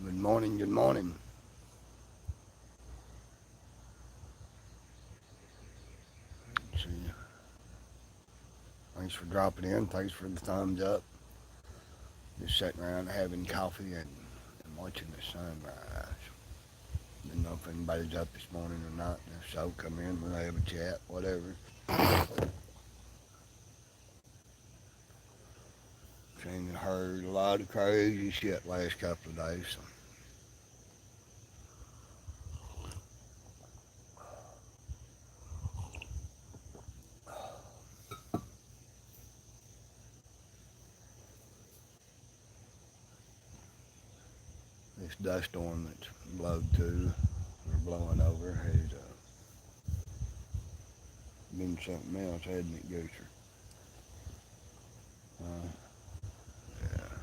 Good morning, good morning. Let's see. Thanks for dropping in. Thanks for the thumbs up. Just sitting around having coffee and watching the sunrise. Didn't know if anybody's up this morning or not. If so, come in. We'll have a chat, whatever. Seen and heard a lot of crazy shit last couple of days. So. This dust storm that's blowing over has been something else, hasn't it, Gooser? Yeah.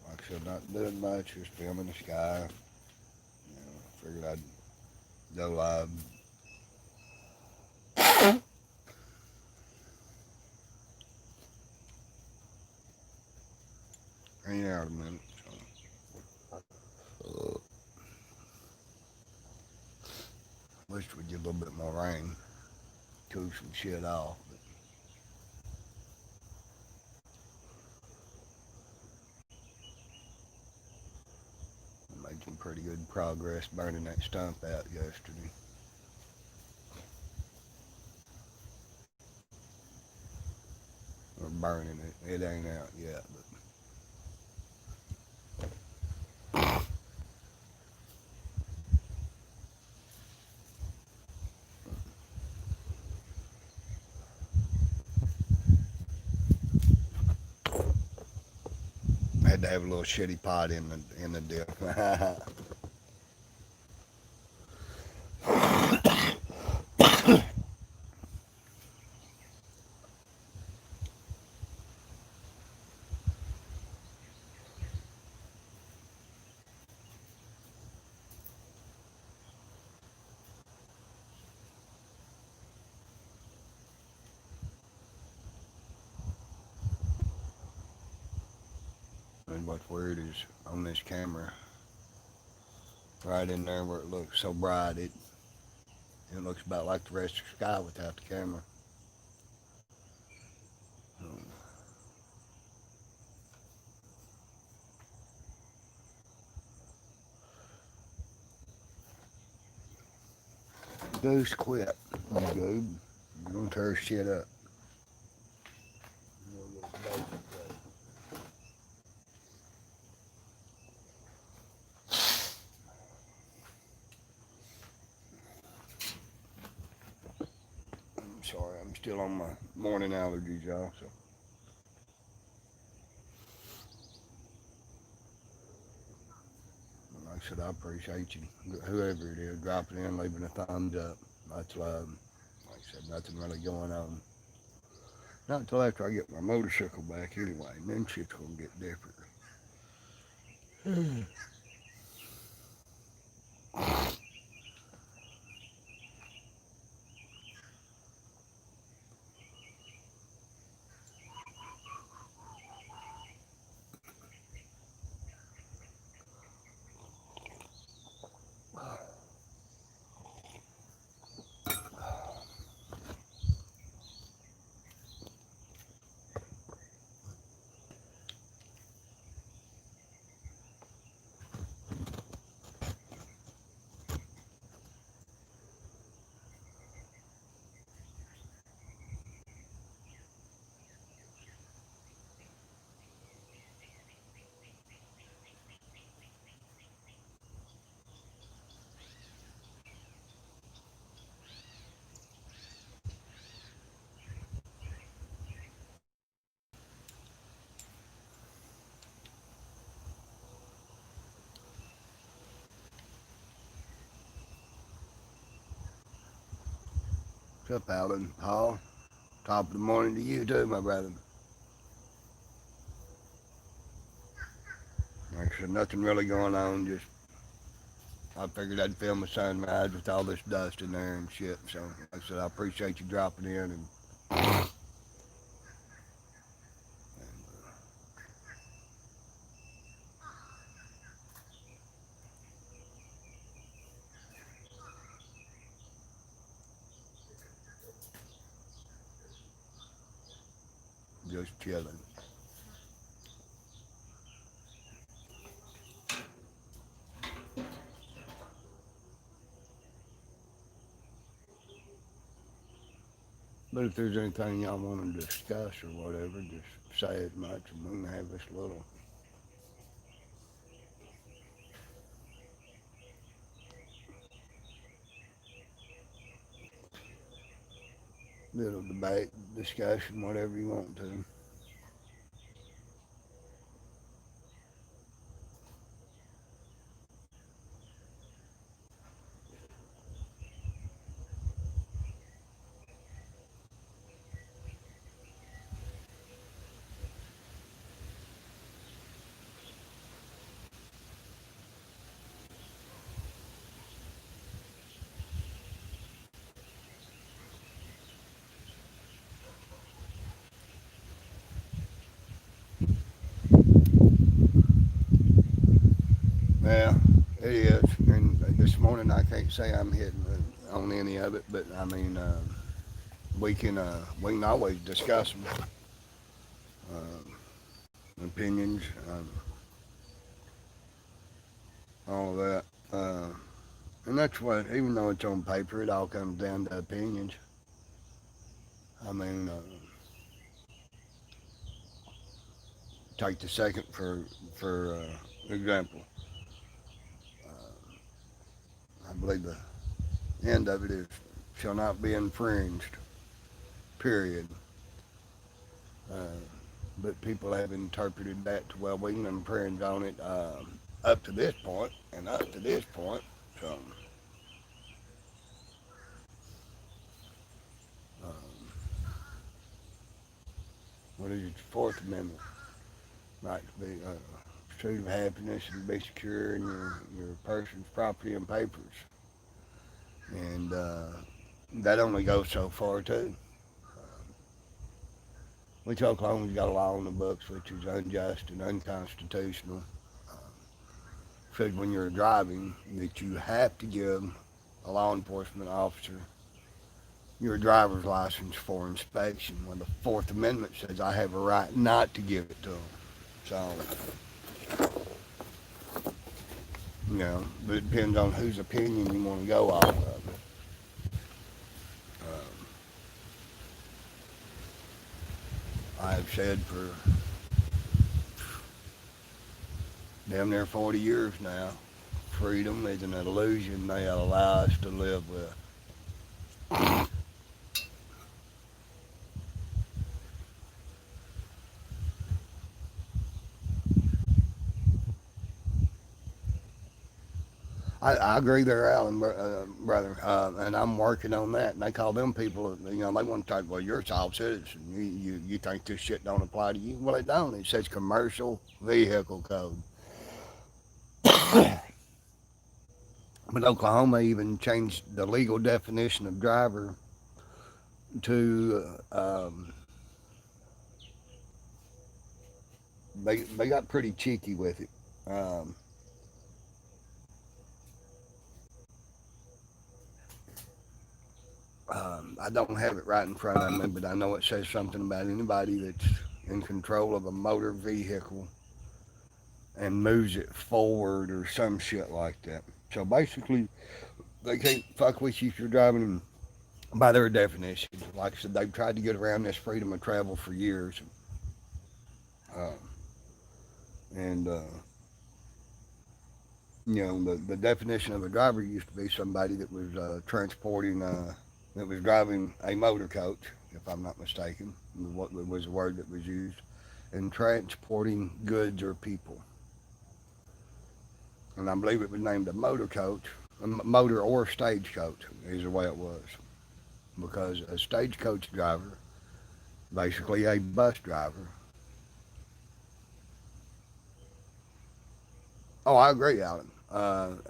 Like I said, not doing much, just filming the sky. Figured I'd go live. Hang out a minute. So. Wish we'd get a little bit more rain, cool some shit off. some pretty good progress burning that stump out yesterday. Or burning it. It ain't out yet, but I had to have a little shitty pot in the dip. And what's weird is on this camera, right in there where it looks so bright, it looks about like the rest of the sky without the camera. Goose quit. Goob. You're gonna tear shit up. I'm sorry, I'm still on my morning allergies, y'all. So. Like I said, I appreciate you, whoever it is, dropping in, leaving a thumbs up. Much love. Like I said, nothing really going on. Not until after I get my motorcycle back anyway, and then shit's gonna get different. What's up, Alan? Paul? Top of the morning to you too, my brother. Like I said, nothing really going on. Just I figured I'd film a sunrise with all this dust in there and shit. So, like I said, I appreciate you dropping in and just chilling. But if there's anything y'all want to discuss or whatever, just say as much and we can have this little debate, discussion, whatever you want to. Yeah, it is. And this morning I can't say I'm hitting on any of it, but I mean, we can always discuss them. Opinions. all of that. And that's what, even though it's on paper, it all comes down to opinions. I mean, take the second for example. I believe the end of it is shall not be infringed. Period. Uh, but people have interpreted that to, well, we can infringe on it up to this point and up to this point. So, um, what is it? The Fourth Amendment, right to be pursuit of happiness and be secure in your person's property and papers, and that only goes so far too. Which Oklahoma's got a law on the books which is unjust and unconstitutional. Says when you're driving that you have to give a law enforcement officer your driver's license for inspection. Well, the Fourth Amendment says I have a right not to give it to them. So, but it depends on whose opinion you want to go off of. Um, I have said for damn near 40 years now, freedom is an illusion they allow us to live with. I agree there, Alan, brother, and I'm working on that. And they call them people, they want to talk, well, you're a solid citizen. You think this shit don't apply to you? Well, it don't. It says commercial vehicle code. But Oklahoma even changed the legal definition of driver to, they got pretty cheeky with it. Um, I don't have it right in front of me, but I know it says something about anybody that's in control of a motor vehicle and moves it forward or some shit like that. So basically, they can't fuck with you if you're driving by their definition. Like I said, they've tried to get around this freedom of travel for years. Uh, and, the definition of a driver used to be somebody that was that was driving a motor coach, if I'm not mistaken, what was the word that was used, and transporting goods or people. And I believe it was named a motor coach, a motor or stagecoach is the way it was. Because a stagecoach driver, basically a bus driver. Oh, I agree, Alan.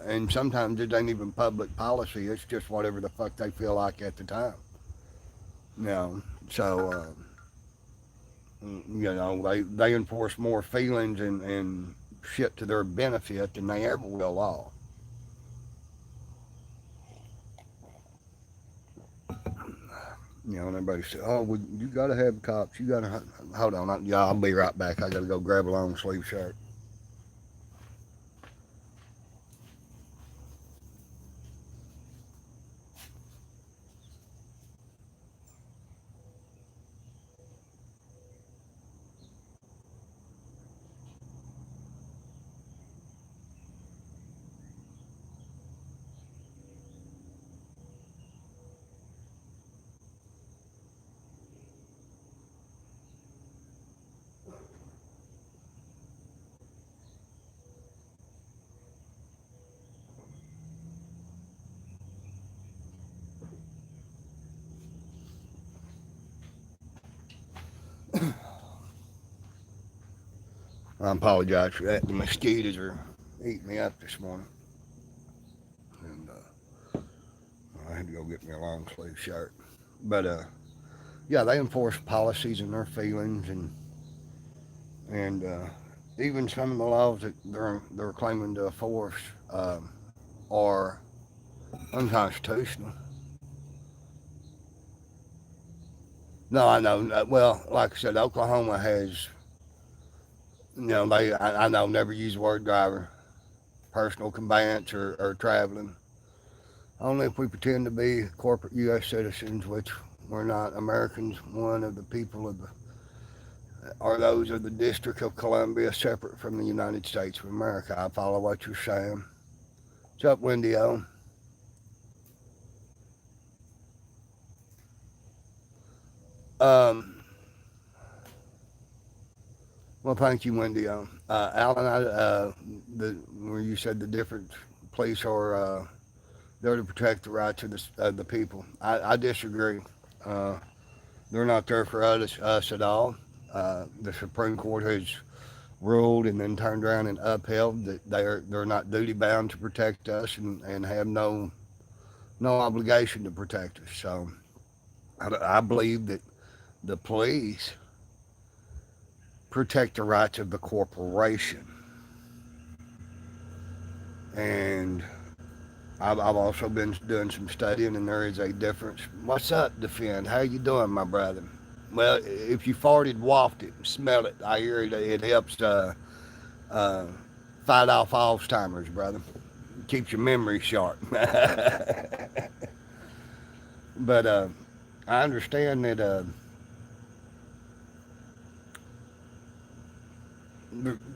And sometimes it ain't even public policy. It's just whatever the fuck they feel like at the time. You know, so they enforce more feelings and shit to their benefit than they ever will law. And everybody says, "Oh, well, you gotta have cops. You gotta hold on. I'll be right back. I gotta go grab a long sleeve shirt." I apologize for that. The mosquitoes are eating me up this morning, and I had to go get me a long sleeve shirt. But yeah, they enforce policies and their feelings, and even some of the laws that they're claiming to enforce are unconstitutional. No, I know. Well, like I said, Oklahoma has, I know never use the word driver. personal conveyance or traveling. Only if we pretend to be corporate U.S. citizens, which we're not. Americans, one of the people of the, are those of the District of Columbia, separate from the United States of America. I follow what you're saying. What's up, Wendy O? Um, well, thank you, Wendy O. Alan, where you said the different police are there to protect the rights of the people. I disagree. Uh, they're not there for us at all. The Supreme Court has ruled and then turned around and upheld that they're not duty bound to protect us and have no obligation to protect us. So I believe that the police protect the rights of the corporation. And I've also been doing some studying, and there is a difference. What's up, Defend? How you doing, my brother? Well, if you farted, waft it, smell it. I hear it helps uh, fight off Alzheimer's, brother. Keeps your memory sharp. But I understand that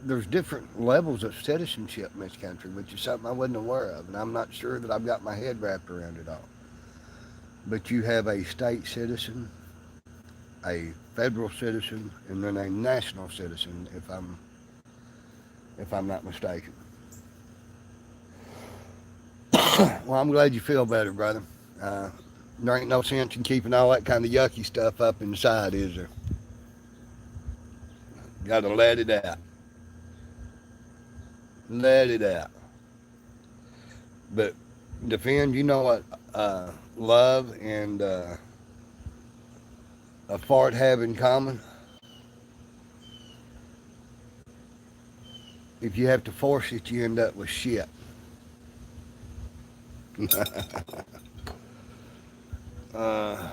there's different levels of citizenship in this country, which is something I wasn't aware of, and I'm not sure that I've got my head wrapped around it all. But you have a state citizen, a federal citizen, and then a national citizen, if I'm not mistaken. Well, I'm glad you feel better, brother. Uh, there ain't no sense in keeping all that kind of yucky stuff up inside, is there? Got to let it out. Let it out. But Defend, you know what love and a fart have in common? If you have to force it, you end up with shit. uh,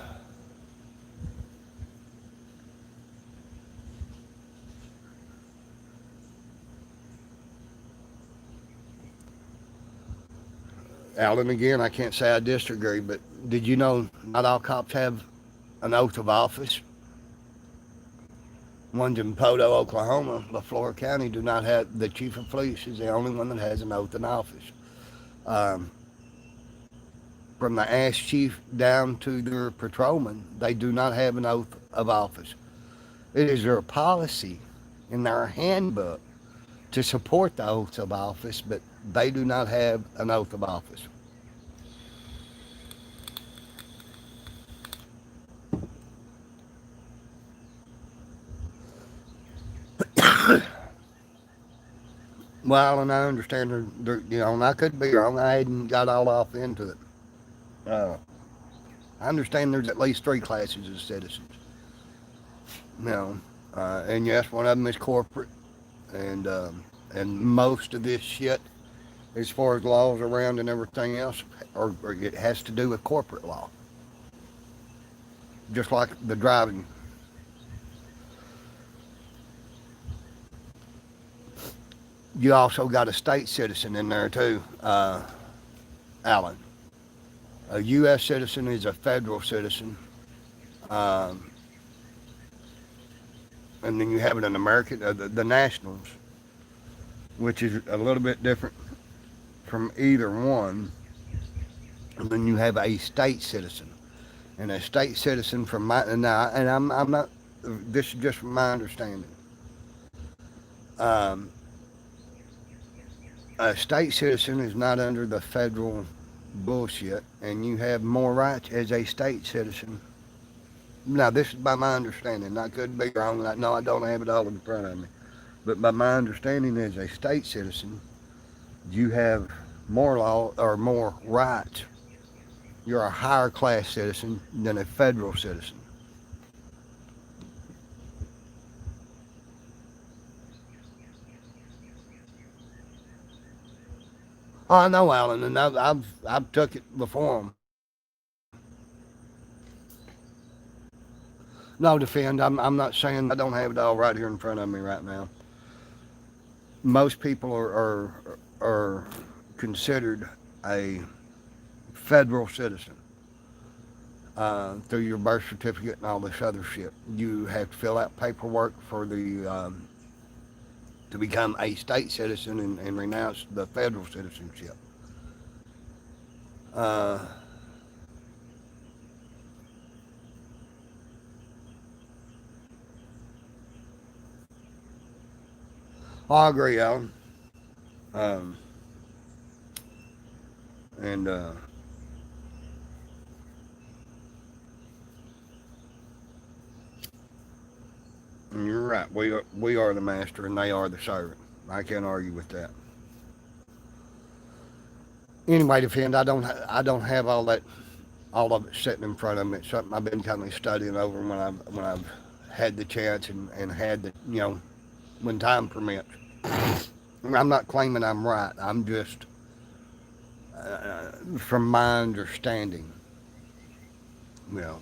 Alan, again, I can't say I disagree, but did you know not all cops have an oath of office? Ones in Poto, Oklahoma, LaFleur County do not have, the chief of police is the only one that has an oath in office. Um, from the ass chief down to their patrolman, they do not have an oath of office. It is their policy in their handbook to support the oath of office, but they do not have an oath of office. Well, and I understand and I could be wrong. I hadn't got all off into it. Uh, I understand there's at least three classes of citizens. You know, and yes, one of them is corporate, and most of this shit, as far as laws around and everything else, or it has to do with corporate law. Just like the driving. You also got a state citizen in there too, Alan. A U.S. citizen is a federal citizen, um, and then you have an American, the nationals, which is a little bit different from either one. And then you have a state citizen, and a state citizen from my now, and I'm not. This is just from my understanding. Um, a state citizen is not under the federal bullshit, and you have more rights as a state citizen. Now, this is by my understanding. I could be wrong. No, I don't have it all in front of me. But by my understanding, as a state citizen, you have more law or more rights. You're a higher class citizen than a federal citizen. Oh, I know, Alan, and I've took it before them. No, Defend. I'm not saying I don't have it all right here in front of me right now. Most people are are considered a federal citizen through your birth certificate and all this other shit. You have to fill out paperwork for the to become a state citizen and renounce the federal citizenship. Uh, I agree, Alan. Um, and you're right. We are the master and they are the servant. I can't argue with that. Anyway, defend. I don't have all of it sitting in front of me. It's something I've been kind of studying over when I've had the chance and had the when time permits. I'm not claiming I'm right. I'm just from my understanding, you know,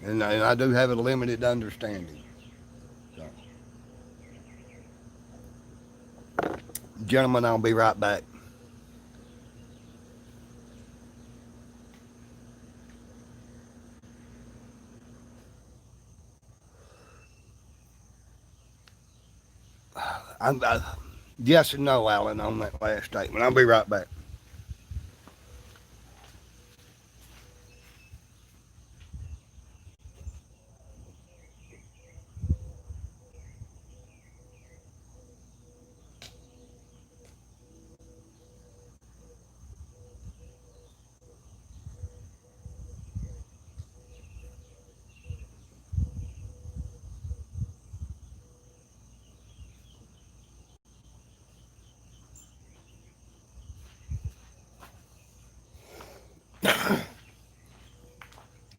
and I do have a limited understanding. So, gentlemen, I'll be right back. I, yes and no, Alan, on that last statement. I'll be right back.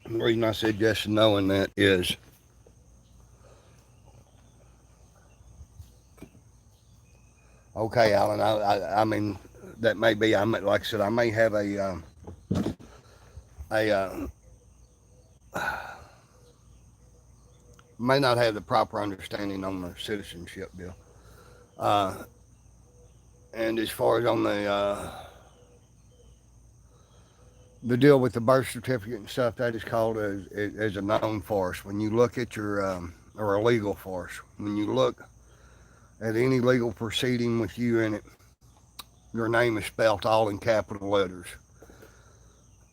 The reason I said yes and no in that is, okay, Alan. I mean, that may be. Like I said, I may have a may not have the proper understanding on the citizenship bill. Uh, and as far as on the deal with the birth certificate and stuff, that is called as a known farce. When you look at your or a legal farce, when you look at any legal proceeding with you in it, your name is spelt all in capital letters.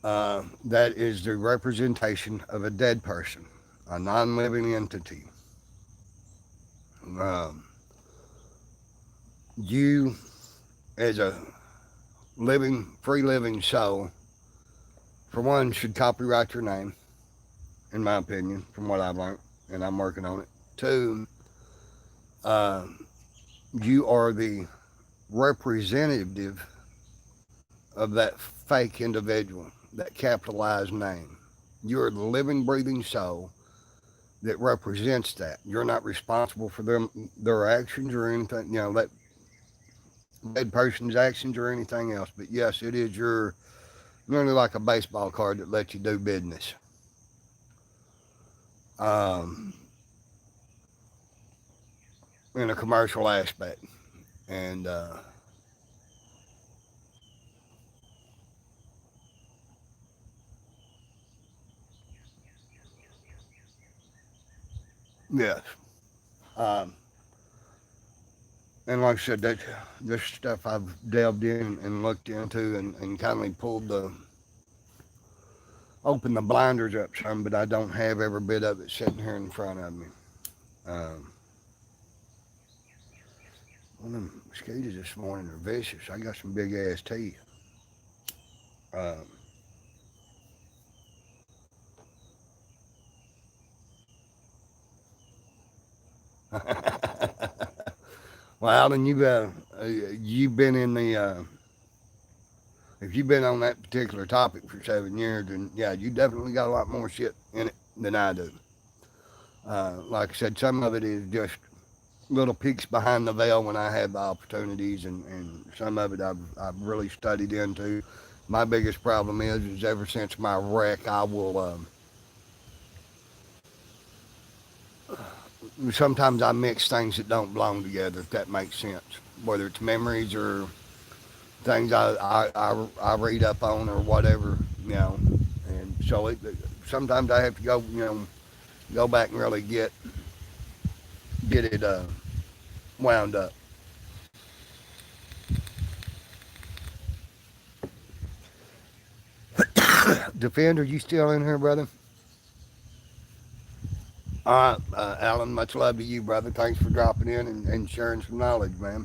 That is the representation of a dead person, a non-living entity. Um, you, as a free living soul, for one, should copyright your name, in my opinion, from what I've learned, and I'm working on it. Two, uh, you are the representative of that fake individual, that capitalized name. You're the living, breathing soul that represents that. You're not responsible for their actions or anything, that dead person's actions or anything else. But yes, it is your nearly like a baseball card that lets you do business. Um, in a commercial aspect. And yes. Um, and like I said, that this stuff I've delved in and looked into and kind of pulled open the blinders up some, but I don't have every bit of it sitting here in front of me. Um, one of them mosquitoes this morning are vicious. I got some big ass teeth. Um, well, Alan, you've been in the if you've been on that particular topic for 7 years, then yeah, you definitely got a lot more shit in it than I do. Like I said, some of it is just little peeks behind the veil when I have the opportunities, and some of it I've really studied into. My biggest problem is ever since my wreck, I will sometimes I mix things that don't belong together, if that makes sense. Whether it's memories or things I read up on or whatever, you know. And so sometimes I have to go, go back and really get it wound up. Defender, you still in here, brother? All right, Alan, much love to you, brother. Thanks for dropping in and sharing some knowledge, man.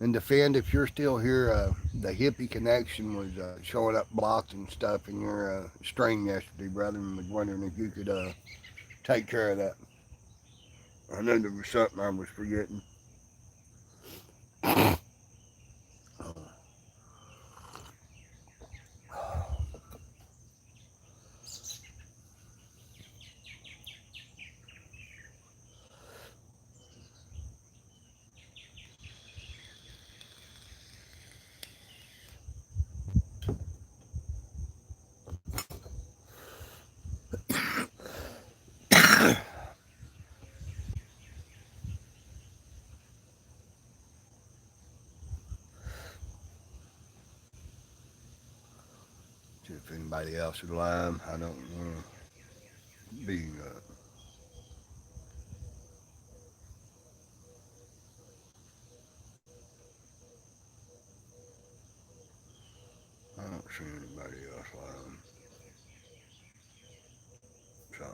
And Defend, if you're still here, the hippie connection was showing up blocks and stuff in your stream yesterday, brother, and was wondering if you could take care of that. I know there was something I was forgetting. See if anybody else is live. I don't want to be. I don't see anybody else live. So.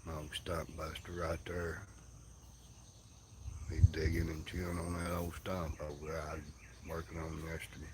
Old stump buster right there. He's digging and chewing on that old stump over there I was working on yesterday.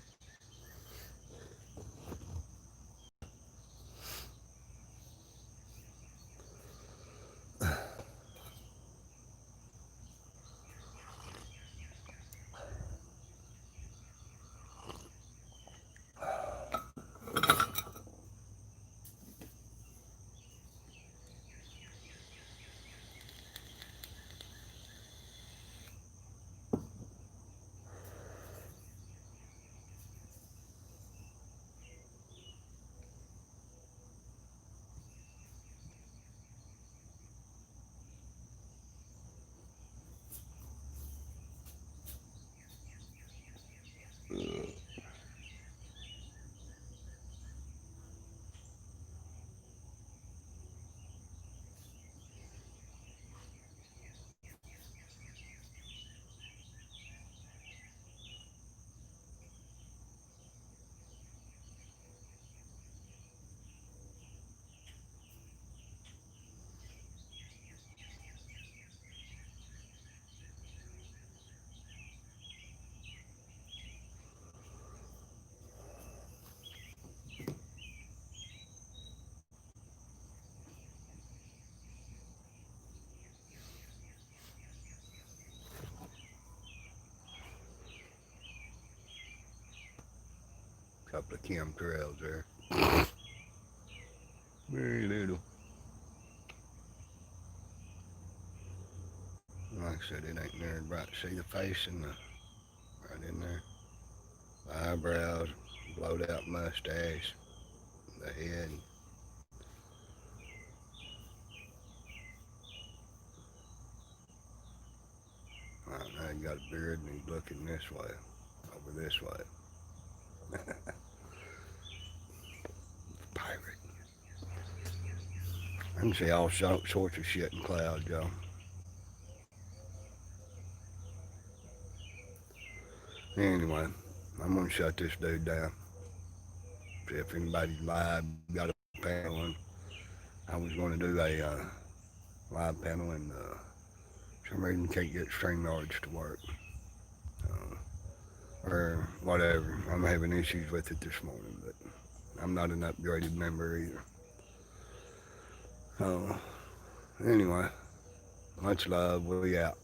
couple of chemtrails there. Very little. Like I said, it ain't there right to see the face and the right in there. The eyebrows, blowed out mustache, the head. Right now he got a beard and he's looking this way, over this way. Pirate. I can see all sorts of shit in clouds, y'all. Anyway, I'm gonna shut this dude down. See if anybody's live got a panel. And I was gonna do a live panel and for some reason can't get StreamYards to work. Or whatever. I'm having issues with it this morning, but I'm not an upgraded member either. So, anyway, much love. We out.